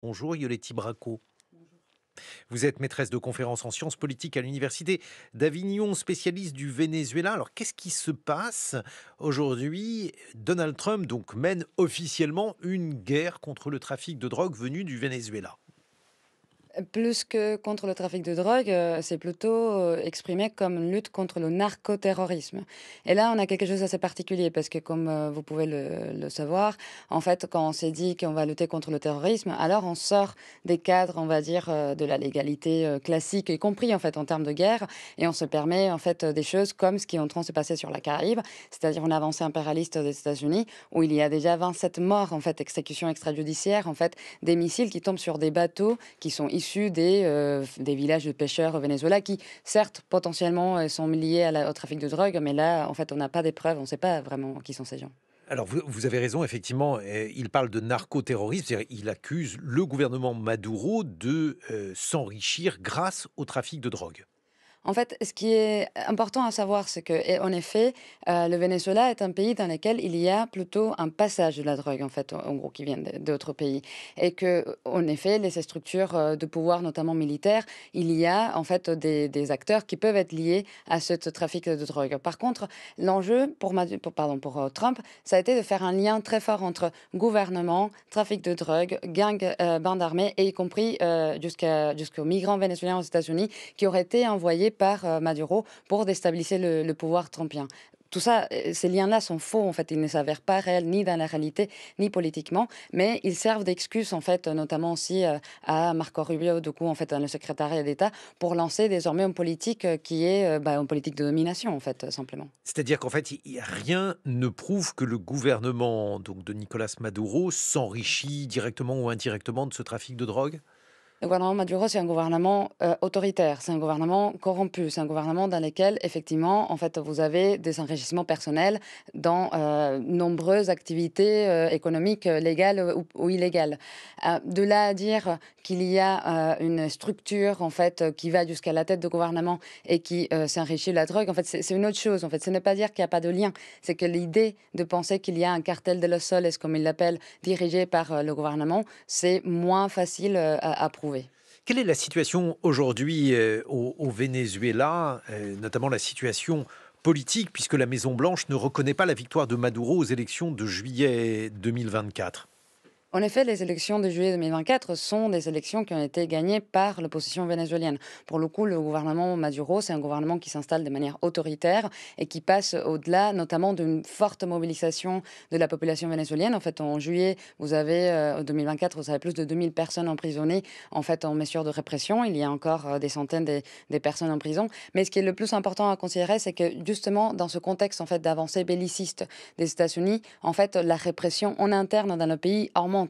Bonjour Yoletti Bracco. Vous êtes maîtresse de conférences en sciences politiques à l'université d'Avignon, spécialiste du Venezuela. Alors qu'est-ce qui se passe aujourd'hui? Donald Trump donc mène officiellement une guerre contre le trafic de drogue venu du Venezuela. Plus que contre le trafic de drogue, c'est plutôt, exprimé comme une lutte contre le narcoterrorisme et là, on a quelque chose d'assez particulier parce que comme, vous pouvez le savoir, en fait, quand on s'est dit qu'on va lutter contre le terrorisme, alors on sort des cadres, on va dire, de la légalité, classique, y compris, en fait, en termes de guerre et on se permet, en fait, des choses comme ce qui est en train de se passer sur la Caraïbe, c'est-à-dire une avancée impérialiste des États-Unis où il y a déjà 27 morts, en fait, exécutions extrajudiciaires, en fait, des missiles qui tombent sur des bateaux qui sont issus des villages de pêcheurs au Venezuela qui, certes, potentiellement, sont liés au trafic de drogue, mais là, en fait, on n'a pas des preuves, on ne sait pas vraiment qui sont ces gens. Alors vous avez raison, effectivement, il parle de narcoterrorisme, c'est-à-dire il accuse le gouvernement Maduro de s'enrichir grâce au trafic de drogue. En fait, ce qui est important à savoir, c'est que, et en effet, le Venezuela est un pays dans lequel il y a plutôt un passage de la drogue, en fait, en gros, qui vient d'autres pays. Et que, en effet, ces structures de pouvoir, notamment militaires, il y a en fait des acteurs qui peuvent être liés à ce trafic de drogue. Par contre, l'enjeu pardon, pour Trump, ça a été de faire un lien très fort entre gouvernement, trafic de drogue, gang, bande armée, et y compris jusqu'aux migrants vénézuéliens aux États-Unis qui auraient été envoyés par Maduro pour déstabiliser le pouvoir trumpien. Tout ça, ces liens-là sont faux, en fait. Ils ne s'avèrent pas réels ni dans la réalité, ni politiquement, mais ils servent d'excuse, en fait, notamment aussi à Marco Rubio, du coup, en fait, dans le secrétariat d'État, pour lancer désormais une politique qui est une politique de domination, en fait, simplement. C'est-à-dire qu'en fait, rien ne prouve que le gouvernement donc de Nicolas Maduro s'enrichit directement ou indirectement de ce trafic de drogue? Le gouvernement Maduro, c'est un gouvernement autoritaire, c'est un gouvernement corrompu, c'est un gouvernement dans lequel, effectivement, en fait, vous avez des enrichissements personnels dans nombreuses activités économiques légales ou illégales. De là à dire qu'il y a une structure, en fait, qui va jusqu'à la tête du gouvernement et qui s'enrichit de la drogue, en fait, c'est une autre chose. En fait, ce n'est pas dire qu'il n'y a pas de lien, c'est que l'idée de penser qu'il y a un cartel de los soles, comme il l'appelle, dirigé par le gouvernement, c'est moins facile à prouver. Quelle est la situation aujourd'hui, au Venezuela, notamment la situation politique, puisque la Maison Blanche ne reconnaît pas la victoire de Maduro aux élections de juillet 2024? En effet, les élections de juillet 2024 sont des élections qui ont été gagnées par l'opposition vénézuélienne. Pour le coup, le gouvernement Maduro, c'est un gouvernement qui s'installe de manière autoritaire et qui passe au-delà, notamment d'une forte mobilisation de la population vénézuélienne. En fait, en juillet, vous avez, 2024, vous avez plus de 2000 personnes emprisonnées, en fait, en mesure de répression. Il y a encore des centaines des personnes en prison. Mais ce qui est le plus important à considérer, c'est que justement, dans ce contexte, en fait, d'avancée belliciste des États-Unis, en fait, la répression en interne dans le pays augmente.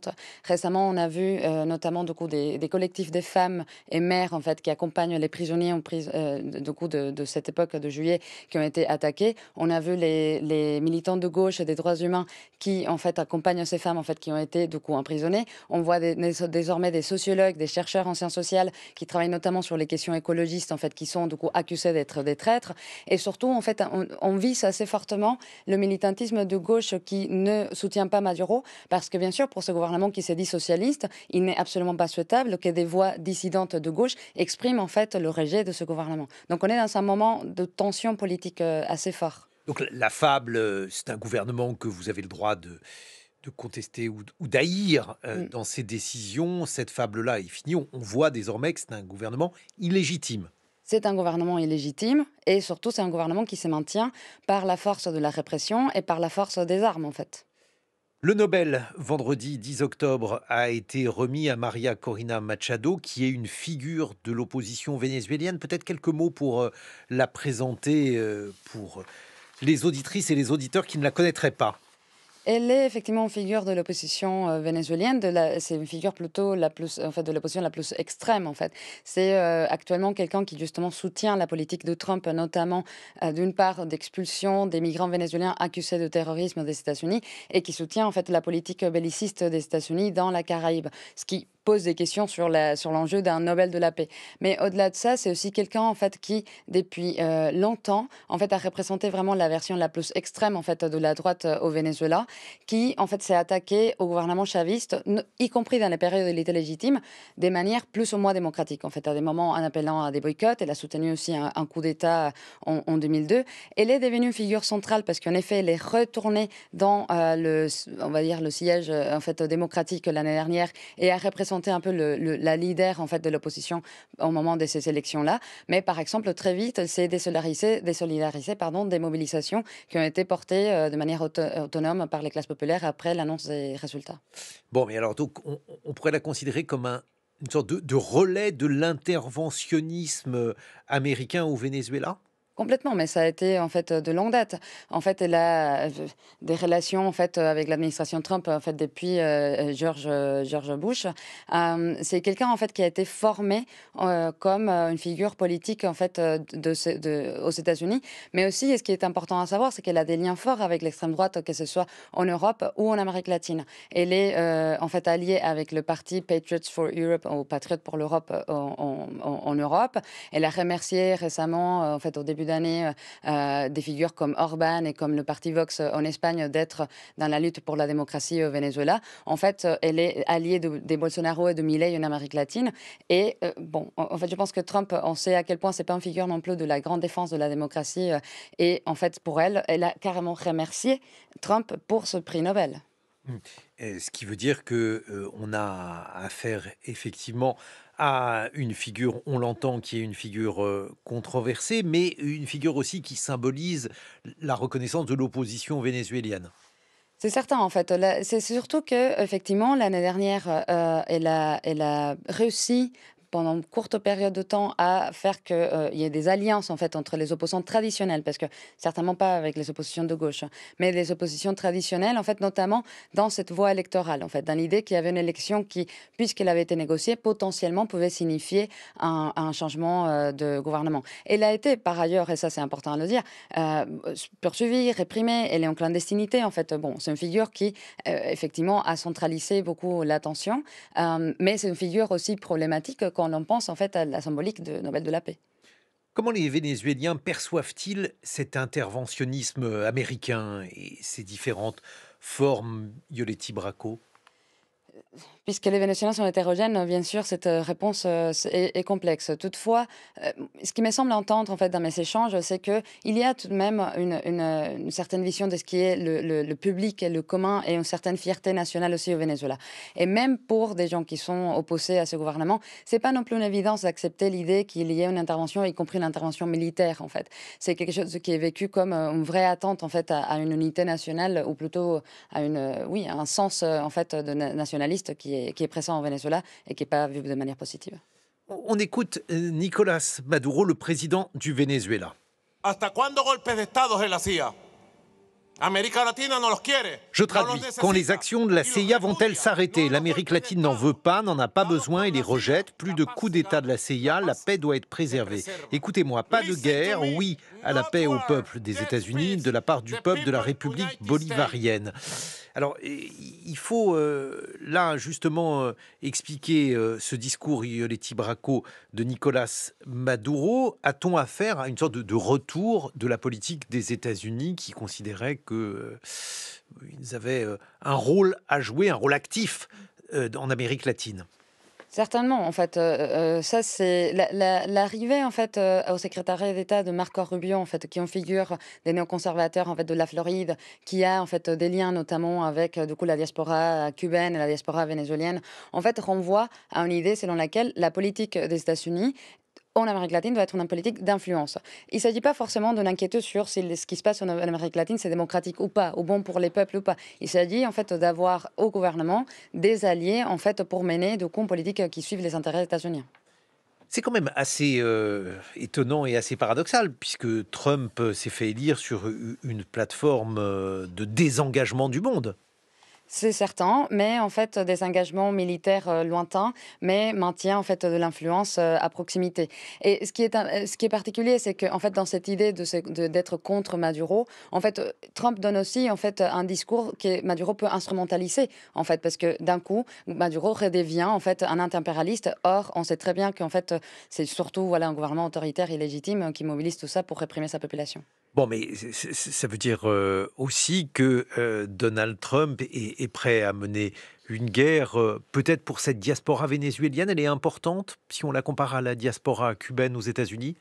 Récemment, on a vu notamment du coup, des collectifs de femmes et mères en fait, qui accompagnent les prisonniers du coup, de cette époque de juillet qui ont été attaqués. On a vu les militants de gauche et des droits humains qui en fait, accompagnent ces femmes en fait, qui ont été du coup, emprisonnées. On voit désormais des sociologues, des chercheurs en sciences sociales qui travaillent notamment sur les questions écologistes en fait, qui sont du coup, accusés d'être des traîtres. Et surtout, en fait, on vise assez fortement le militantisme de gauche qui ne soutient pas Maduro parce que bien sûr, pour ce gouvernement qui s'est dit socialiste, il n'est absolument pas souhaitable que des voix dissidentes de gauche expriment en fait le rejet de ce gouvernement. Donc on est dans un moment de tension politique assez fort. Donc la fable, c'est un gouvernement que vous avez le droit de contester ou d'haïr, Mm. dans ses décisions. Cette fable-là est finie. On voit désormais que c'est un gouvernement illégitime. C'est un gouvernement illégitime et surtout c'est un gouvernement qui se maintient par la force de la répression et par la force des armes en fait. Le Nobel, vendredi 10 octobre, a été remis à Maria Corina Machado, qui est une figure de l'opposition vénézuélienne. Peut-être quelques mots pour la présenter, pour les auditrices et les auditeurs qui ne la connaîtraient pas. Elle est effectivement une figure de l'opposition vénézuélienne. C'est une figure plutôt la plus, en fait, de l'opposition la plus extrême. En fait, c'est actuellement quelqu'un qui justement soutient la politique de Trump, notamment d'une part d'expulsion des migrants vénézuéliens accusés de terrorisme des États-Unis, et qui soutient en fait la politique belliciste des États-Unis dans la Caraïbe. Ce qui pose des questions sur l'enjeu d'un Nobel de la paix. Mais au-delà de ça, c'est aussi quelqu'un en fait qui, depuis longtemps, en fait, a représenté vraiment la version la plus extrême en fait de la droite au Venezuela, qui en fait s'est attaqué au gouvernement chaviste, y compris dans les périodes où il était légitime, des manières plus ou moins démocratiques. En fait, à des moments en appelant à des boycotts, elle a soutenu aussi un coup d'État en 2002. Elle est devenue une figure centrale parce qu'en effet, elle est retournée dans on va dire le siège en fait démocratique l'année dernière et a représenté un peu la leader en fait de l'opposition au moment de ces élections-là. Mais par exemple, très vite, elle s'est désolidarisée pardon, des mobilisations qui ont été portées de manière autonome par les classes populaires après l'annonce des résultats. Bon, mais alors, donc, on pourrait la considérer comme une sorte de relais de l'interventionnisme américain au Venezuela? Complètement, mais ça a été en fait de longue date. En fait, elle a des relations en fait avec l'administration Trump en fait depuis George Bush. C'est quelqu'un en fait qui a été formé comme une figure politique en fait aux États-Unis, mais aussi, et ce qui est important à savoir, c'est qu'elle a des liens forts avec l'extrême droite, que ce soit en Europe ou en Amérique latine. Elle est en fait alliée avec le parti Patriots for Europe ou Patriotes pour l'Europe en Europe. Elle a remercié récemment, en fait, au début d'année, des figures comme Orban et comme le parti Vox en Espagne d'être dans la lutte pour la démocratie au Venezuela. En fait, elle est alliée des Bolsonaro et de Milei en Amérique latine. Et bon, en fait, je pense que Trump, on sait à quel point c'est pas une figure non plus de la grande défense de la démocratie. Et en fait, pour elle, elle a carrément remercié Trump pour ce prix Nobel. Mmh. Ce qui veut dire que, on a affaire effectivement à une figure, on l'entend, qui est une figure, controversée, mais une figure aussi qui symbolise la reconnaissance de l'opposition vénézuélienne. C'est certain, en fait. C'est surtout que, effectivement, l'année dernière, elle a réussi pendant une courte période de temps à faire qu'il y ait des alliances en fait entre les opposants traditionnels, parce que certainement pas avec les oppositions de gauche, hein, mais les oppositions traditionnelles, en fait, notamment dans cette voie électorale, en fait, dans l'idée qu'il y avait une élection qui, puisqu'elle avait été négociée, potentiellement pouvait signifier un changement de gouvernement. Elle a été, par ailleurs, et ça c'est important à le dire, euh, poursuivie, réprimée, elle est en clandestinité, en fait. Bon, c'est une figure qui, effectivement, a centralisé beaucoup l'attention, mais c'est une figure aussi problématique quand l'on pense en fait à la symbolique de Nobel de la paix. Comment les Vénézuéliens perçoivent-ils cet interventionnisme, américain et ses différentes formes, Yoletti Bracco? Puisque les Vénézuéliens sont hétérogènes, bien sûr, cette réponse est complexe. Toutefois, ce qui me semble entendre en fait dans mes échanges, c'est qu'il y a tout de même une certaine vision de ce qui est le public et le commun et une certaine fierté nationale aussi au Venezuela. Et même pour des gens qui sont opposés à ce gouvernement, c'est pas non plus une évidence d'accepter l'idée qu'il y ait une intervention, y compris une intervention militaire en fait. C'est quelque chose qui est vécu comme une vraie attente en fait à une unité nationale ou plutôt à oui, à un sens en fait de nationaliste qui est présent au Venezuela et qui n'est pas vu de manière positive. On écoute Nicolas Maduro, le président du Venezuela. ¿Hasta cuándo golpes de Estado es la CIA? América Latina no los quiere, Je no los traduis. Quand les necesita actions de la y los CIA vont-elles repudia. s'arrêter? No los L'Amérique golpes latine n'en veut d'Estado pas, n'en a pas dados besoin et por les la CIA. rejette. Plus La de paz coups se d'État de la gana, CIA, la la paz paix doit être se préservée. preserva. Écoutez-moi, pas de Listen guerre, to me. oui à la Not paix au war, peuple des get États-Unis, de peace. la part du The peuple de la people République United States. bolivarienne. Alors, il faut là justement expliquer ce discours Ioletti Bracco de Nicolas Maduro. A-t-on affaire à une sorte de retour de la politique des États-Unis qui considérait que ils avaient un rôle à jouer, un rôle actif en Amérique latine? Certainement, en fait, ça c'est l'arrivée en fait au secrétariat d'État de Marco Rubio, en fait, qui en figure des néoconservateurs en fait de la Floride, qui a en fait des liens notamment avec du coup la diaspora cubaine et la diaspora vénézuélienne, en fait renvoie à une idée selon laquelle la politique des États-Unis en Amérique latine doit être une politique d'influence. Il ne s'agit pas forcément d'une inquiétude sur si ce qui se passe en Amérique latine, c'est démocratique ou pas, ou bon pour les peuples ou pas. Il s'agit en fait d'avoir au gouvernement des alliés en fait pour mener de comptes politiques qui suivent les intérêts états-uniens. C'est quand même assez étonnant et assez paradoxal, puisque Trump s'est fait élire sur une plateforme de désengagement du monde. C'est certain, mais en fait, des engagements militaires lointains, mais maintient en fait de l'influence à proximité. Et ce qui est particulier, c'est que en fait, dans cette idée d'être contre Maduro, en fait, Trump donne aussi en fait un discours que Maduro peut instrumentaliser, en fait, parce que d'un coup, Maduro redevient en fait un anti-impérialiste. Or, on sait très bien qu'en fait, c'est surtout voilà un gouvernement autoritaire illégitime qui mobilise tout ça pour réprimer sa population. Bon, mais ça veut dire aussi que Donald Trump est prêt à mener une guerre, peut-être pour cette diaspora vénézuélienne. Elle est importante si on la compare à la diaspora cubaine aux États-Unis.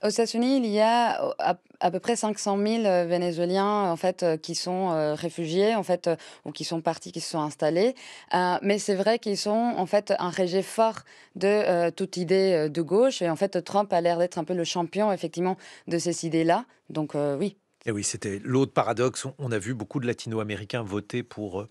Aux États-Unis, il y a à peu près 500 000 Vénézuéliens en fait qui sont réfugiés en fait ou qui sont partis, qui se sont installés. Mais c'est vrai qu'ils sont en fait un rejet fort de toute idée de gauche et en fait Trump a l'air d'être un peu le champion effectivement de ces idées-là. Donc oui. Et oui, c'était l'autre paradoxe. On a vu beaucoup de latino-américains voter pour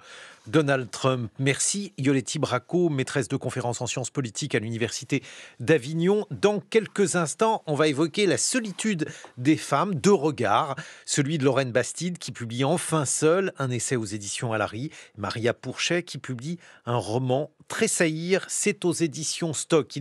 Donald Trump. Merci Yoletti Bracco, maîtresse de conférences en sciences politiques à l'Université d'Avignon. Dans quelques instants, on va évoquer la solitude des femmes, deux regards. Celui de Lorraine Bastide qui publie Enfin seule, un essai aux éditions Alary. Maria Pourchet qui publie un roman Tressaillir, c'est aux éditions Stock.